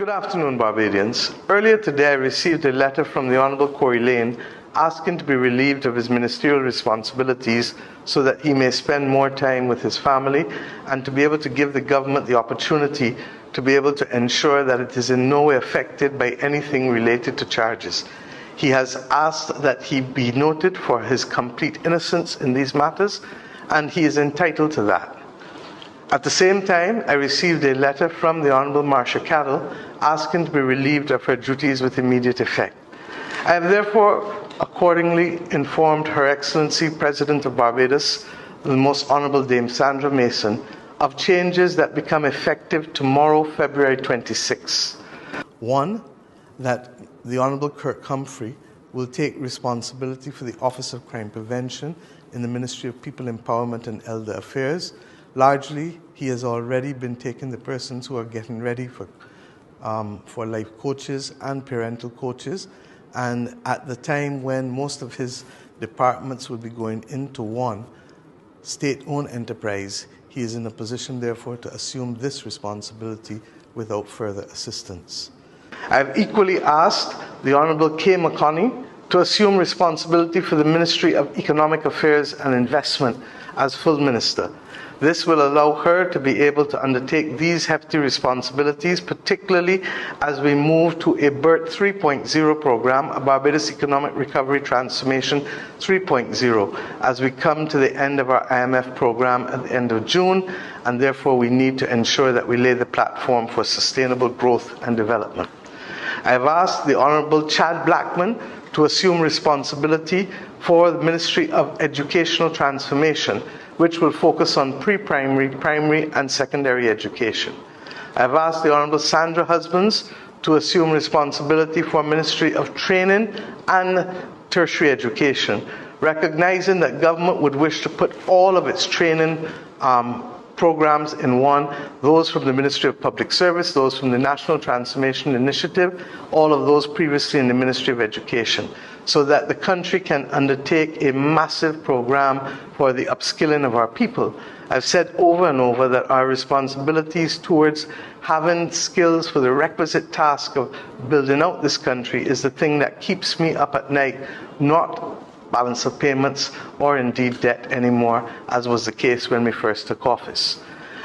Good afternoon, Barbadians. Earlier today, I received a letter from the Honourable Corey Lane asking to be relieved of his ministerial responsibilities so that he may spend more time with his family and to be able to give the government the opportunity to be able to ensure that it is in no way affected by anything related to charges. He has asked that he be noted for his complete innocence in these matters, and he is entitled to that. At the same time, I received a letter from the Honourable Marcia Cadell asking to be relieved of her duties with immediate effect. I have therefore accordingly informed Her Excellency President of Barbados, the Most Honourable Dame Sandra Mason, of changes that become effective tomorrow, February 26. One, that the Honourable Kirk Humphrey will take responsibility for the Office of Crime Prevention in the Ministry of People Empowerment and Elder Affairs. Largely, he has already been taking the persons who are getting ready for life coaches and parental coaches, and at the time when most of his departments will be going into one state-owned enterprise, he is in a position, therefore, to assume this responsibility without further assistance. I have equally asked the Honourable Kay McConney to assume responsibility for the Ministry of Economic Affairs and Investment as full Minister. This will allow her to be able to undertake these hefty responsibilities, particularly as we move to a BERT 3.0 program, a Barbados Economic Recovery Transformation 3.0, as we come to the end of our IMF program at the end of June, and therefore we need to ensure that we lay the platform for sustainable growth and development. I have asked the Honourable Chad Blackman to assume responsibility for the Ministry of Educational Transformation, which will focus on pre-primary, primary and secondary education. I have asked the Honourable Sandra Husbands to assume responsibility for Ministry of Training and Tertiary Education, recognizing that government would wish to put all of its training programs in one, those from the Ministry of Public Service, those from the National Transformation Initiative, all of those previously in the Ministry of Education, so that the country can undertake a massive program for the upskilling of our people. I've said over and over that our responsibilities towards having skills for the requisite task of building out this country is the thing that keeps me up at night, not balance of payments or indeed debt anymore, as was the case when we first took office.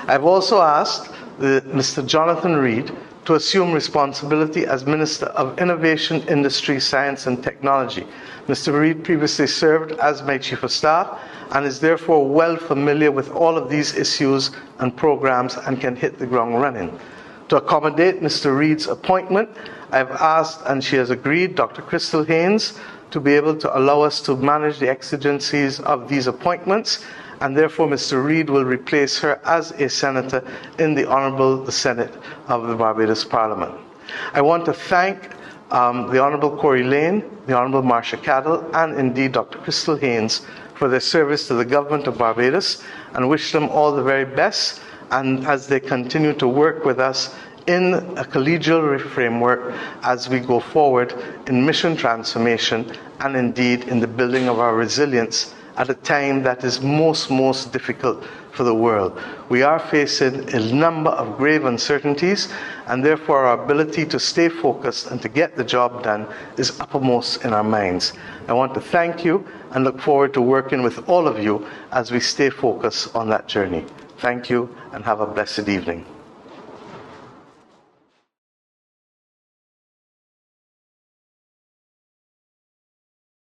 I've also asked Mr. Jonathan Reid to assume responsibility as Minister of Innovation, Industry, Science and Technology. Mr. Reid previously served as my Chief of Staff and is therefore well familiar with all of these issues and programs and can hit the ground running. To accommodate Mr. Reid's appointment, I've asked, and she has agreed, Dr. Crystal Haynes to be able to allow us to manage the exigencies of these appointments, and therefore Mr. Reid will replace her as a Senator in the Honourable Senate of the Barbados Parliament. I want to thank the Honourable Corey Lane, the Honourable Marcia Cadell, and indeed Dr. Crystal Haynes for their service to the Government of Barbados, and wish them all the very best, and as they continue to work with us in a collegial framework as we go forward in mission transformation and indeed in the building of our resilience at a time that is most difficult for the world. We are facing a number of grave uncertainties, and therefore our ability to stay focused and to get the job done is uppermost in our minds. I want to thank you and look forward to working with all of you as we stay focused on that journey. Thank you and have a blessed evening.